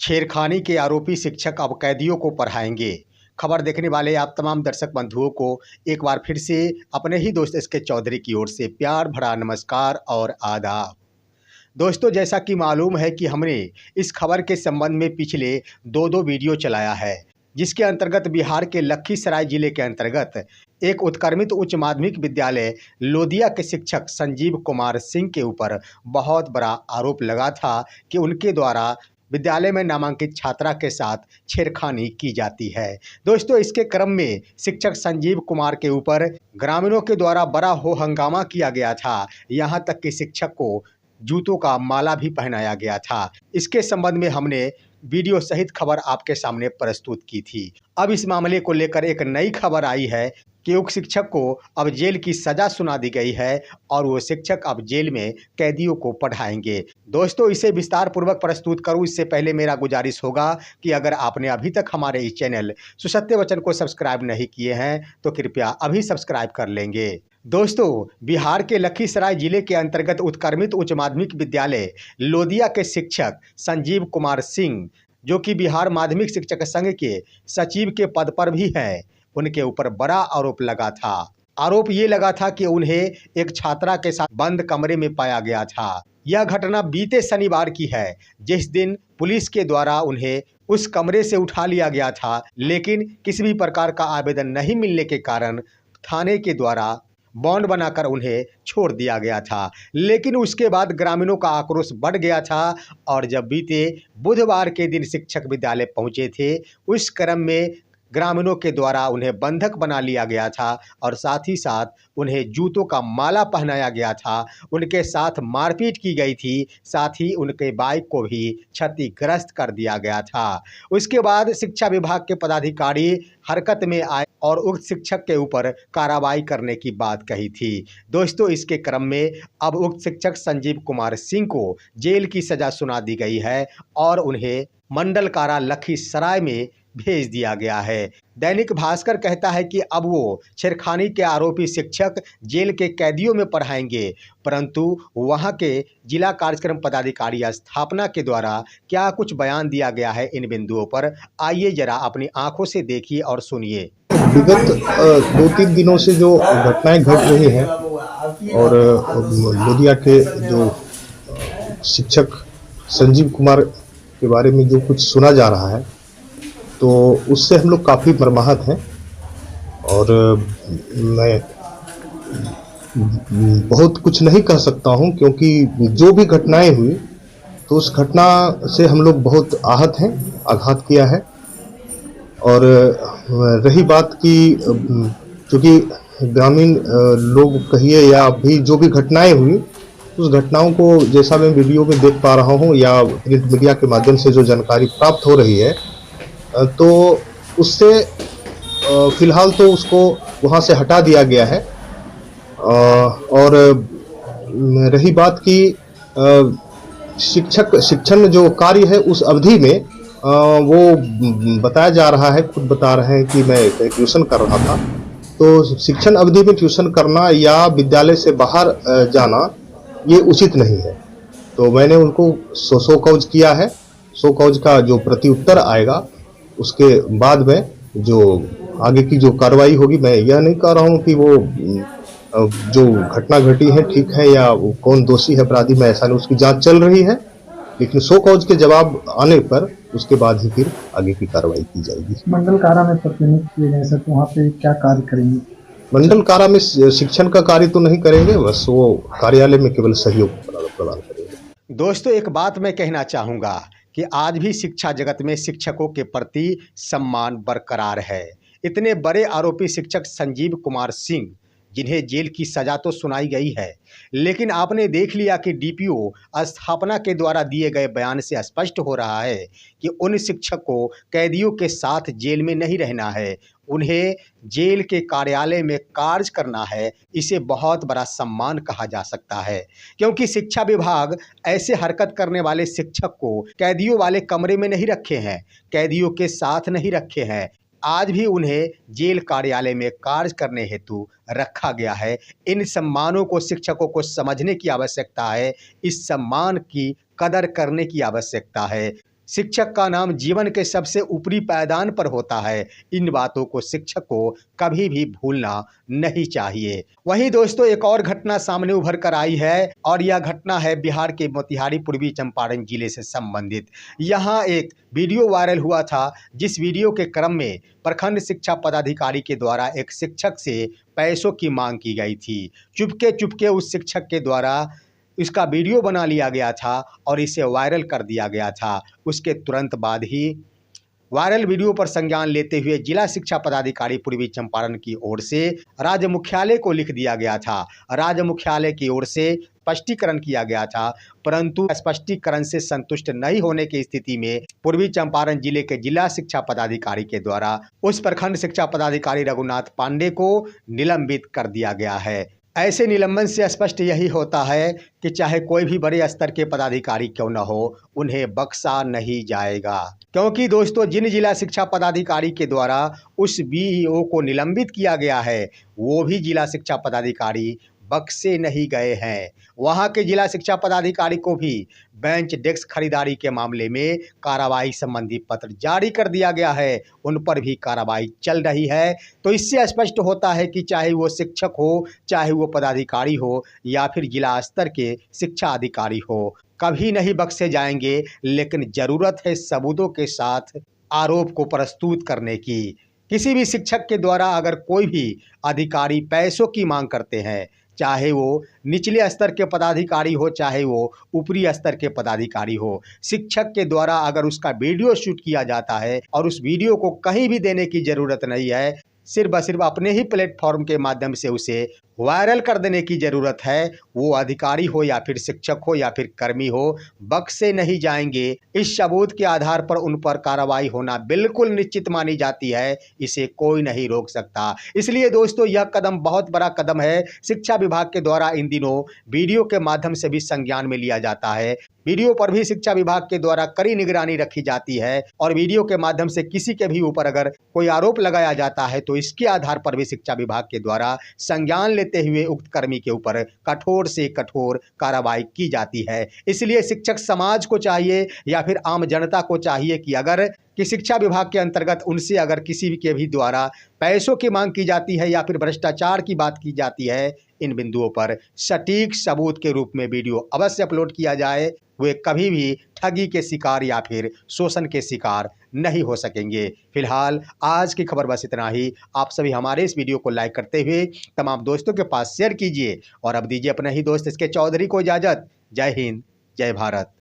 छेड़खानी के आरोपी शिक्षक अब कैदियों को पढ़ाएंगे। खबर देखने वाले आप तमाम दर्शक बंधुओं को एक बार फिर से अपने ही दोस्त एसके चौधरी की ओर से प्यार भरा नमस्कार और आदाब। दोस्तों, जैसा कि मालूम है कि हमने इस खबर के संबंध में पिछले दो वीडियो चलाया है, जिसके अंतर्गत बिहार के लखीसराय जिले के अंतर्गत एक उत्क्रमित उच्च माध्यमिक विद्यालय लोदिया के शिक्षक संजीव कुमार सिंह के ऊपर बहुत बड़ा आरोप लगा था कि उनके द्वारा विद्यालय में नामांकित छात्रा के साथ छेड़खानी की जाती है। दोस्तों, इसके क्रम में शिक्षक संजीव कुमार के ऊपर ग्रामीणों के द्वारा बड़ा हो हंगामा किया गया था। यहाँ तक कि शिक्षक को जूतों का माला भी पहनाया गया था। इसके संबंध में हमने वीडियो सहित खबर आपके सामने प्रस्तुत की थी। अब इस मामले को लेकर एक नई खबर आई है कि उक्त शिक्षक को अब जेल की सजा सुना दी गई है और वो शिक्षक अब जेल में कैदियों को पढ़ाएंगे। दोस्तों, इसे विस्तार पूर्वक प्रस्तुत करूं इससे पहले मेरा गुजारिश होगा कि अगर आपने अभी तक हमारे इस चैनल सुसत्य वचन को सब्सक्राइब नहीं किए हैं तो कृपया अभी सब्सक्राइब कर लेंगे। दोस्तों, बिहार के लखीसराय जिले के अंतर्गत उत्क्रमित उच्च माध्यमिक विद्यालय लोदिया के शिक्षक संजीव कुमार सिंह, जो कि बिहार माध्यमिक शिक्षक संघ के सचिव के पद पर भी हैं, उनके ऊपर बड़ा आरोप लगा था। आरोप ये लगा था कि उन्हें एक छात्रा के साथ बंद कमरे में पाया गया था। यह घटना बीते शनिवार की है, जिस दिन पुलिस के द्वारा उन्हें उस कमरे से उठा लिया गया था, लेकिन किसी भी प्रकार का आवेदन नहीं मिलने के कारण थाने के द्वारा बॉन्ड बनाकर उन्हें छोड़ दिया गया था। लेकिन उसके बाद ग्रामीणों का आक्रोश बढ़ गया था और जब बीते बुधवार के दिन शिक्षक विद्यालय पहुंचे थे, उस क्रम में ग्रामीणों के द्वारा उन्हें बंधक बना लिया गया था और साथ ही साथ उन्हें जूतों का माला पहनाया गया था। उनके साथ मारपीट की गई थी, साथ ही उनके बाइक को भी क्षतिग्रस्त कर दिया गया था। उसके बाद शिक्षा विभाग के पदाधिकारी हरकत में आए और उक्त शिक्षक के ऊपर कार्रवाई करने की बात कही थी। दोस्तों, इसके क्रम में अब उक्त शिक्षक संजीव कुमार सिंह को जेल की सजा सुना दी गई है और उन्हें मंडल कारा लखीसराय में भेज दिया गया है। दैनिक भास्कर कहता है कि अब वो छेड़खानी के आरोपी शिक्षक जेल के कैदियों में पढ़ाएंगे, परंतु वहां के जिला कार्यक्रम पदाधिकारी स्थापना के द्वारा क्या कुछ बयान दिया गया है इन बिंदुओं पर, आइए जरा अपनी आंखों से देखिए और सुनिए। विगत 2-3 दिनों से जो घटनाएं घट रही हैं और लोदिया के जो शिक्षक संजीव कुमार के बारे में जो कुछ सुना जा रहा है, तो उससे हम लोग काफ़ी मर्माहत हैं और मैं बहुत कुछ नहीं कह सकता हूं, क्योंकि जो भी घटनाएं हुई तो उस घटना से हम लोग बहुत आहत हैं, आघात किया है। और रही बात की, चूँकि ग्रामीण लोग कहिए या भी जो भी घटनाएं हुई, उस घटनाओं को जैसा मैं वीडियो में देख पा रहा हूं या प्रिंट मीडिया के माध्यम से जो जानकारी प्राप्त हो रही है, तो उससे फिलहाल तो उसको वहाँ से हटा दिया गया है। और रही बात की शिक्षण जो कार्य है उस अवधि में वो बताया जा रहा है, खुद बता रहे हैं कि मैं ट्यूशन कर रहा था, तो शिक्षण अवधि में ट्यूशन करना या विद्यालय से बाहर जाना ये उचित नहीं है। तो मैंने उनको सो कॉज किया है। सो कॉज का जो प्रत्युत्तर आएगा उसके बाद में जो आगे की जो कार्रवाई होगी, मैं यह नहीं कह रहा हूं कि वो जो घटना घटी है ठीक है या कौन दोषी है अपराधी, में ऐसा नहीं, उसकी जांच चल रही है, लेकिन सो कॉज के जवाब आने पर उसके बाद ही फिर आगे की कार्रवाई की जाएगी। मंडल कारा में प्रतिनिधित्व किए गए सर, तो वहाँ पे क्या कार्य करेंगे? मंडल कारा में शिक्षण का कार्य तो नहीं करेंगे, बस वो कार्यालय में केवल सहयोग प्रदान करेंगे। दोस्तों, एक बात मैं कहना चाहूँगा कि आज भी शिक्षा जगत में शिक्षकों के प्रति सम्मान बरकरार है। इतने बड़े आरोपी शिक्षक संजीव कुमार सिंह, जिन्हें जेल की सजा तो सुनाई गई है, लेकिन आपने देख लिया कि डीपीओ स्थापना के द्वारा दिए गए बयान से स्पष्ट हो रहा है कि उन शिक्षक को कैदियों के साथ जेल में नहीं रहना है, उन्हें जेल के कार्यालय में कार्य करना है। इसे बहुत बड़ा सम्मान कहा जा सकता है, क्योंकि शिक्षा विभाग ऐसे हरकत करने वाले शिक्षक को कैदियों वाले कमरे में नहीं रखे हैं, कैदियों के साथ नहीं रखे हैं, आज भी उन्हें जेल कार्यालय में कार्य करने हेतु रखा गया है। इन सम्मानों को शिक्षकों को समझने की आवश्यकता है, इस सम्मान की कदर करने की आवश्यकता है। शिक्षक का नाम जीवन के सबसे ऊपरी पायदान पर होता है। इन बातों को शिक्षक को कभी भी भूलना नहीं चाहिए। वहीं दोस्तों एक और घटना सामने उभर कर आई है और यह घटना है बिहार के मोतिहारी पूर्वी चंपारण जिले से संबंधित। यहाँ एक वीडियो वायरल हुआ था, जिस वीडियो के क्रम में प्रखंड शिक्षा पदाधिकारी के द्वारा एक शिक्षक से पैसों की मांग की गई थी। चुपके चुपके उस शिक्षक के द्वारा इसका वीडियो बना लिया गया था और इसे वायरल कर दिया गया था। उसके तुरंत बाद ही वायरल वीडियो पर संज्ञान लेते हुए जिला शिक्षा पदाधिकारी पूर्वी चंपारण की ओर से राज्य मुख्यालय को लिख दिया गया था। राज्य मुख्यालय की ओर से स्पष्टीकरण किया गया था, परंतु स्पष्टीकरण से संतुष्ट नहीं होने की स्थिति में पूर्वी चंपारण जिले के जिला शिक्षा पदाधिकारी के द्वारा उस प्रखंड शिक्षा पदाधिकारी रघुनाथ पांडे को निलंबित कर दिया गया है। ऐसे निलंबन से स्पष्ट यही होता है कि चाहे कोई भी बड़े स्तर के पदाधिकारी क्यों न हो, उन्हें बख्शा नहीं जाएगा। क्योंकि दोस्तों जिन जिला शिक्षा पदाधिकारी के द्वारा उस बीईओ को निलंबित किया गया है, वो भी जिला शिक्षा पदाधिकारी बख्शे नहीं गए हैं। वहां के जिला शिक्षा पदाधिकारी को भी बेंच डेस्क खरीदारी के मामले में कार्रवाई संबंधी पत्र जारी कर दिया गया है, उन पर भी कार्रवाई चल रही है। तो इससे स्पष्ट होता है कि चाहे वो शिक्षक हो, चाहे वो पदाधिकारी हो या फिर जिला स्तर के शिक्षा अधिकारी हो, कभी नहीं बख्शे जाएंगे। लेकिन ज़रूरत है सबूतों के साथ आरोप को प्रस्तुत करने की। किसी भी शिक्षक के द्वारा अगर कोई भी अधिकारी पैसों की मांग करते हैं, चाहे वो निचले स्तर के पदाधिकारी हो, चाहे वो ऊपरी स्तर के पदाधिकारी हो, शिक्षक के द्वारा अगर उसका वीडियो शूट किया जाता है और उस वीडियो को कहीं भी देने की ज़रूरत नहीं है, सिर्फ सिर्फ अपने ही प्लेटफॉर्म के माध्यम से उसे वायरल कर देने की ज़रूरत है, वो अधिकारी हो या फिर शिक्षक हो या फिर कर्मी हो, बख्शे नहीं जाएंगे। इस सबूत के आधार पर उन पर कार्रवाई होना बिल्कुल निश्चित मानी जाती है, इसे कोई नहीं रोक सकता। इसलिए दोस्तों यह कदम बहुत बड़ा कदम है। शिक्षा विभाग के द्वारा इन दिनों वीडियो के माध्यम से भी संज्ञान में लिया जाता है। वीडियो पर भी शिक्षा विभाग के द्वारा कड़ी निगरानी रखी जाती है और वीडियो के माध्यम से किसी के भी ऊपर अगर कोई आरोप लगाया जाता है तो इसके आधार पर भी शिक्षा विभाग के द्वारा संज्ञान लेते हुए उक्त कर्मी के ऊपर कठोर से कठोर कार्रवाई की जाती है। इसलिए शिक्षक समाज को चाहिए या फिर आम जनता को चाहिए कि अगर कि शिक्षा विभाग के अंतर्गत उनसे अगर किसी के भी द्वारा पैसों की मांग की जाती है या फिर भ्रष्टाचार की बात की जाती है, इन बिंदुओं पर सटीक सबूत के रूप में वीडियो अवश्य अपलोड किया जाए। वे कभी भी ठगी के शिकार या फिर शोषण के शिकार नहीं हो सकेंगे। फिलहाल आज की खबर बस इतना ही। आप सभी हमारे इस वीडियो को लाइक करते हुए तमाम दोस्तों के पास शेयर कीजिए और अब दीजिए अपने ही दोस्त इसके चौधरी को इजाज़त। जय हिंद, जय भारत।